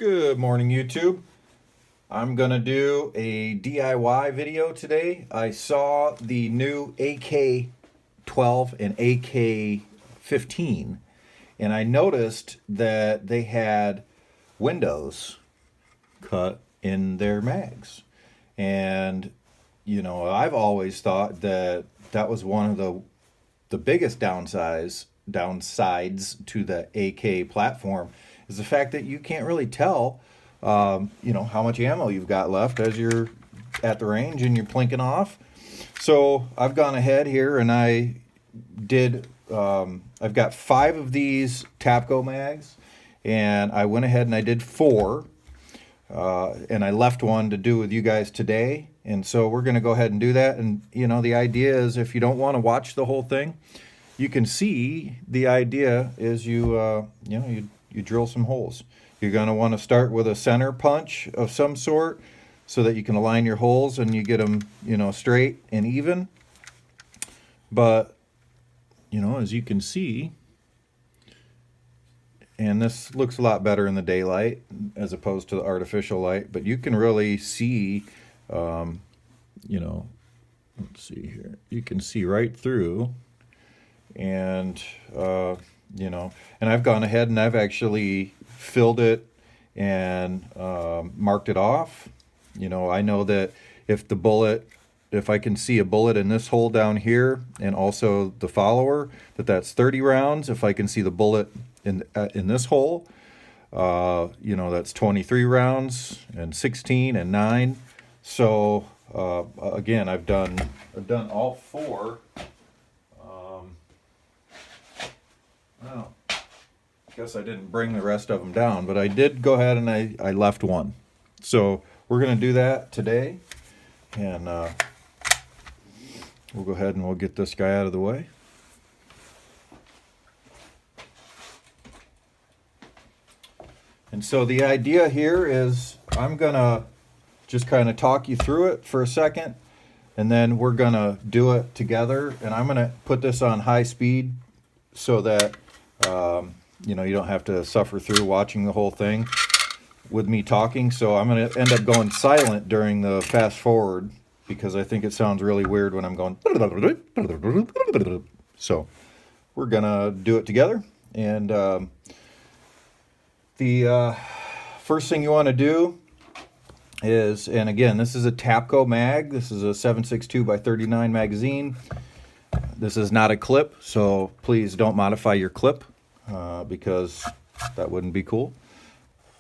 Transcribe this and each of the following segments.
Good morning, YouTube. I'm gonna do a DIY video today. I saw the new AK-12 and AK-15 and I noticed that they had windows cut in their mags. And I've always thought that that was one of the biggest downsides to the AK platform is the fact that you can't really tell, how much ammo you've got left as you're at the range and you're plinking off. So I've gone ahead here and I did, I've got 5 of these Tapco mags, and I went ahead and I did 4, and I left one to do with you guys today. And so we're going to go ahead and do that. And the idea is, if you don't want to watch the whole thing, you can see the idea is you drill some holes. You're going to want to start with a center punch of some sort so that you can align your holes and you get them, straight and even. But, as you can see, and this looks a lot better in the daylight as opposed to the artificial light, but you can really see, let's see here. You can see right through. And and I've gone ahead and I've actually filled it and marked it off. I know that if I can see a bullet in this hole down here and also the follower, that's 30 rounds. If I can see the bullet in this hole, that's 23 rounds and 16 and 9. So again, I've done all 4. Well, I guess I didn't bring the rest of them down, but I did go ahead and I left one. So we're going to do that today, and we'll go ahead and we'll get this guy out of the way. And so the idea here is I'm going to just kind of talk you through it for a second, and then we're going to do it together. And I'm going to put this on high speed so that you don't have to suffer through watching the whole thing with me talking. So I'm going to end up going silent during the fast forward because I think it sounds really weird when I'm going. So we're going to do it together. And the first thing you want to do is, and again, this is a Tapco mag. This is a 7.62 by 39 magazine. This is not a clip, so please don't modify your clip because that wouldn't be cool.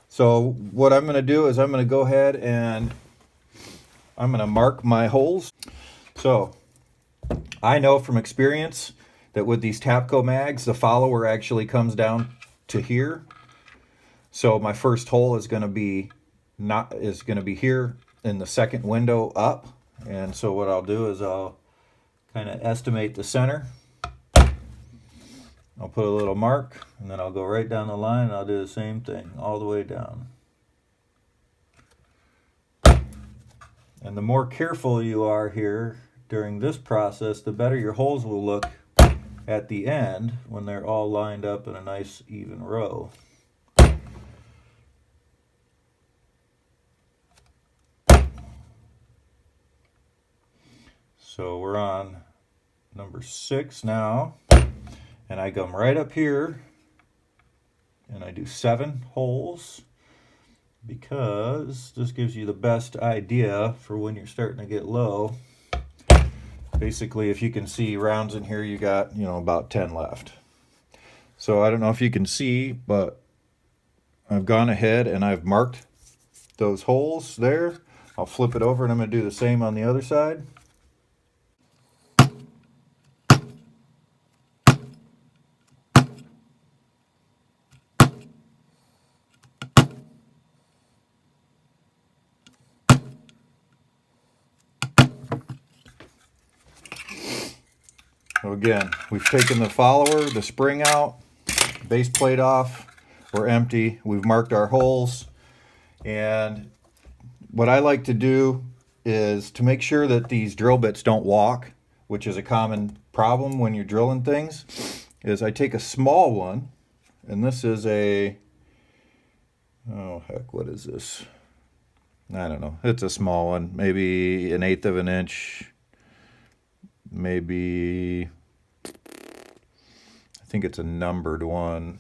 So what I'm going to do is I'm going to go ahead and I'm going to mark my holes. So I know from experience that with these Tapco mags, the follower actually comes down to here. So my first hole is going to be here in the second window up. And so what I'll do is I'll kind of estimate the center. I'll put a little mark, and then I'll go right down the line, and I'll do the same thing all the way down. And the more careful you are here during this process, the better your holes will look at the end when they're all lined up in a nice even row. So we're on number 6 now, and I come right up here and I do 7 holes because this gives you the best idea for when you're starting to get low. Basically, if you can see rounds in here, you got about 10 left. So I don't know if you can see, but I've gone ahead and I've marked those holes there. I'll flip it over and I'm going to do the same on the other side. So again, we've taken the follower, the spring out, base plate off, we're empty, we've marked our holes, and what I like to do is to make sure that these drill bits don't walk, which is a common problem when you're drilling things, is I take a small one, and this is a Oh heck, what is this? I don't know. It's a small one, maybe 1/8 of an inch, maybe. I think it's a numbered one,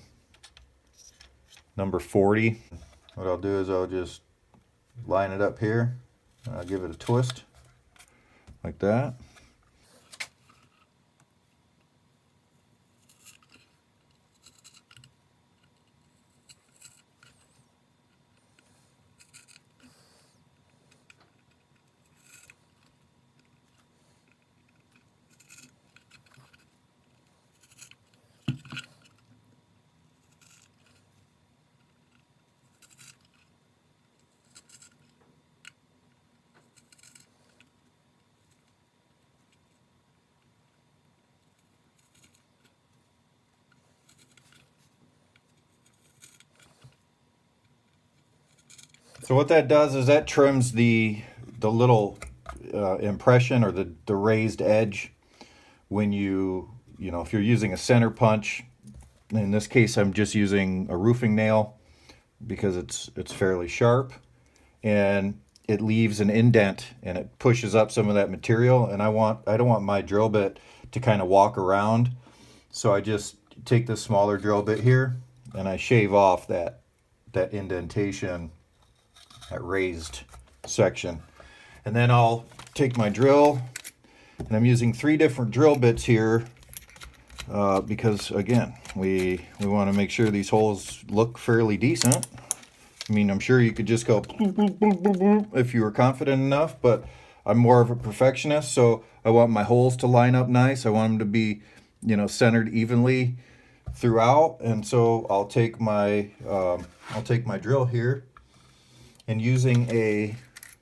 number 40. What I'll do is I'll just line it up here. I'll give it a twist like that. So what that does is that trims the little impression, or the raised edge when you know, if you're using a center punch. In this case I'm just using a roofing nail because it's fairly sharp, and it leaves an indent and it pushes up some of that material, and I don't want my drill bit to kind of walk around. So I just take this smaller drill bit here and I shave off that indentation, that raised section. And then I'll take my drill, and I'm using 3 different drill bits here because again, we want to make sure these holes look fairly decent. I mean, I'm sure you could just go boop, boop, boop, boop, boop if you were confident enough, but I'm more of a perfectionist, so I want my holes to line up nice. I want them to be, you know, centered evenly throughout. And so I'll take my drill here, and using a,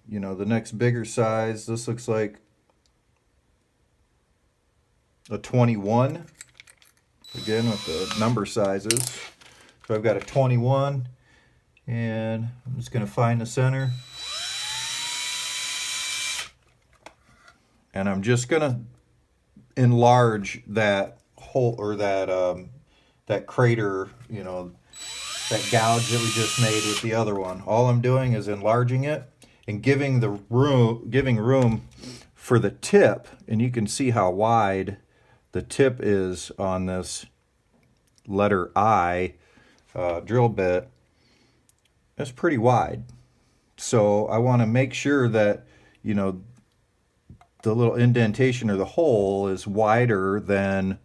you know, the next bigger size, this looks like a 21, again with the number sizes. So I've got a 21, and I'm just going to find the center, and I'm just going to enlarge that hole, or that crater, you know, that gouge that we just made with the other one. All I'm doing is enlarging it and giving room for the tip, and you can see how wide the tip is on this letter I drill bit. It's pretty wide. So I want to make sure that, you know, the little indentation or the hole is wider than,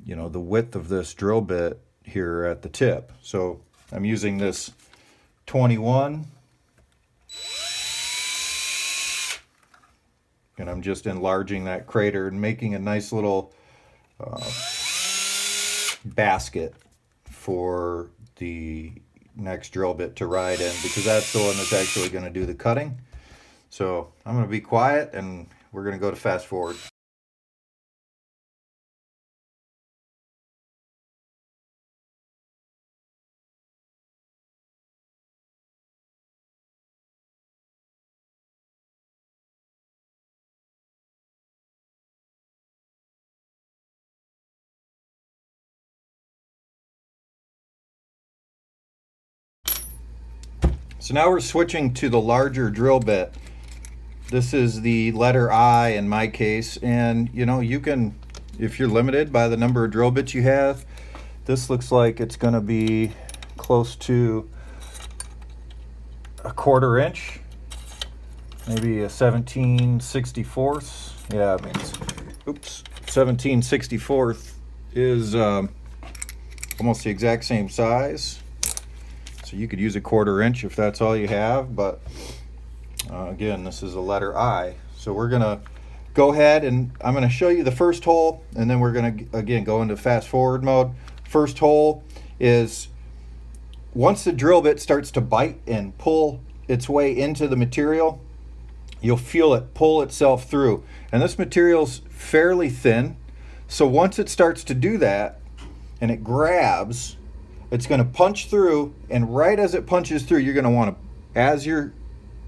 you know, the width of this drill bit here at the tip. So I'm using this 21, and I'm just enlarging that crater and making a nice little basket for the next drill bit to ride in, because that's the one that's actually going to do the cutting. So I'm going to be quiet, and we're going to go to fast forward. So now we're switching to the larger drill bit. This is the letter I in my case, and you know, you can, if you're limited by the number of drill bits you have, this looks like it's going to be close to a 1/4 inch, maybe a 17/64. Yeah, I mean, oops, 17/64 is almost the exact same size. So you could use a 1/4 inch if that's all you have, but again, this is a letter I. So we're gonna go ahead, and I'm gonna show you the first hole, and then we're gonna again go into fast forward mode. First hole is, once the drill bit starts to bite and pull its way into the material, you'll feel it pull itself through. And this material's fairly thin, so once it starts to do that and it grabs, it's going to punch through, and right as it punches through, you're going to want to, as you're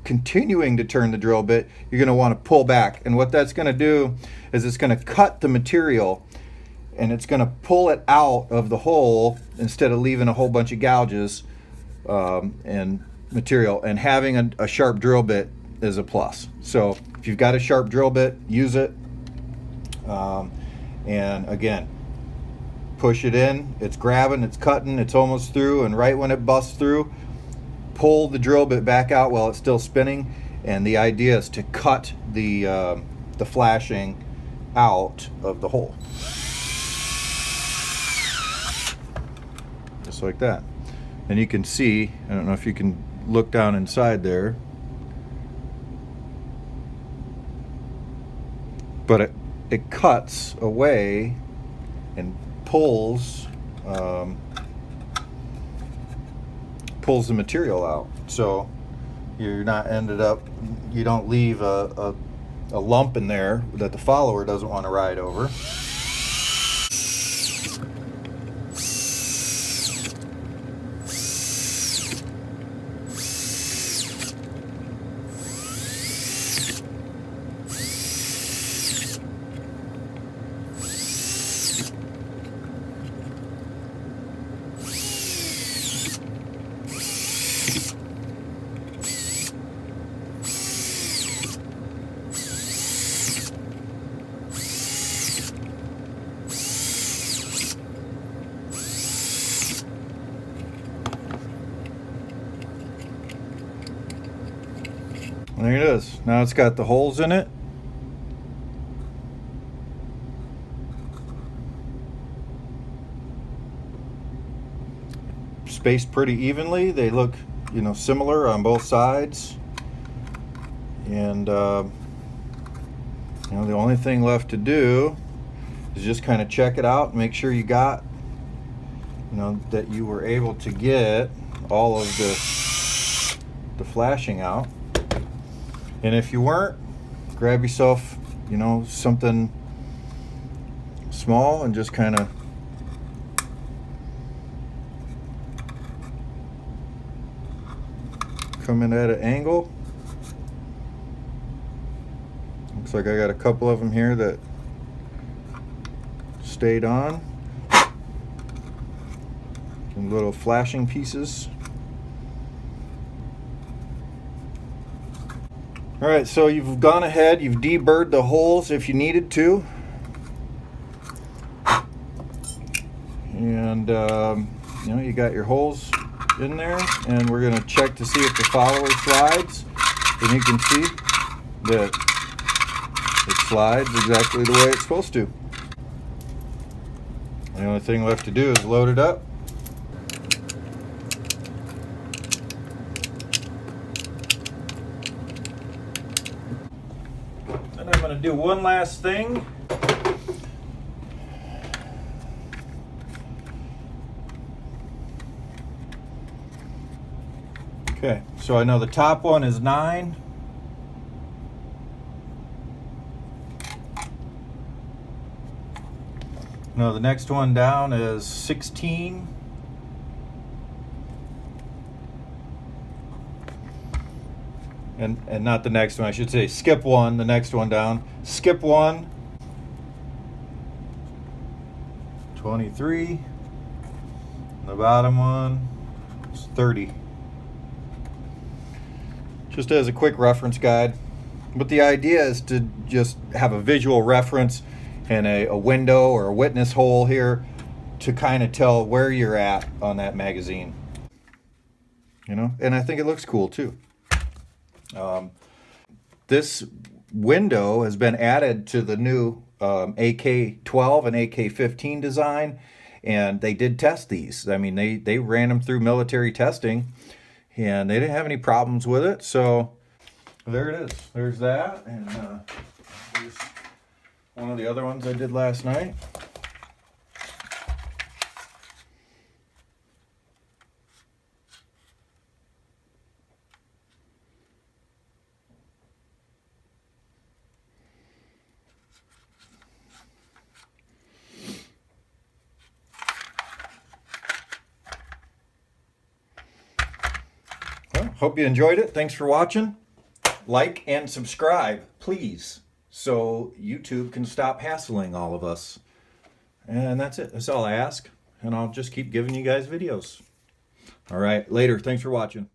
continuing to turn the drill bit, you're going to want to pull back. And what that's going to do is it's going to cut the material, and it's going to pull it out of the hole instead of leaving a whole bunch of gouges. and material, and having a sharp drill bit is a plus. So if you've got a sharp drill bit, use it. And again, push it in, it's grabbing, it's cutting, it's almost through, and right when it busts through, pull the drill bit back out while it's still spinning. And the idea is to cut the flashing out of the hole, just like that. And you can see, I don't know if you can look down inside there, but it cuts away and pulls the material out, so you're not you don't leave a lump in there that the follower doesn't want to ride over. There it is. Now it's got the holes in it. Spaced pretty evenly. They look, similar on both sides. And the only thing left to do is just kind of check it out, make sure you got, that you were able to get all of the flashing out. And if you weren't, grab yourself, something small and just kind of come in at an angle. Looks like I got a couple of them here that stayed on. Some little flashing pieces. All right, so you've gone ahead, you've deburred the holes if you needed to. And, you got your holes in there, and we're gonna check to see if the follower slides. And you can see that it slides exactly the way it's supposed to. The only thing left to do is load it up. And I'm going to do one last thing. Okay, so I know the top one is 9. No, the next one down is 16. And not the next one, I should say skip one, the next one down. Skip one. 23. The bottom one is 30. Just as a quick reference guide. But the idea is to just have a visual reference and a window or a witness hole here to kind of tell where you're at on that magazine. And I think it looks cool too. This window has been added to the new AK-12 and AK-15 design, and they did test these. I mean, they ran them through military testing, and they didn't have any problems with it. So there it is. There's that, and there's one of the other ones I did last night. Well, hope you enjoyed it. Thanks for watching. Like and subscribe, please, so YouTube can stop hassling all of us. And that's it. That's all I ask. And I'll just keep giving you guys videos. All right, later. Thanks for watching.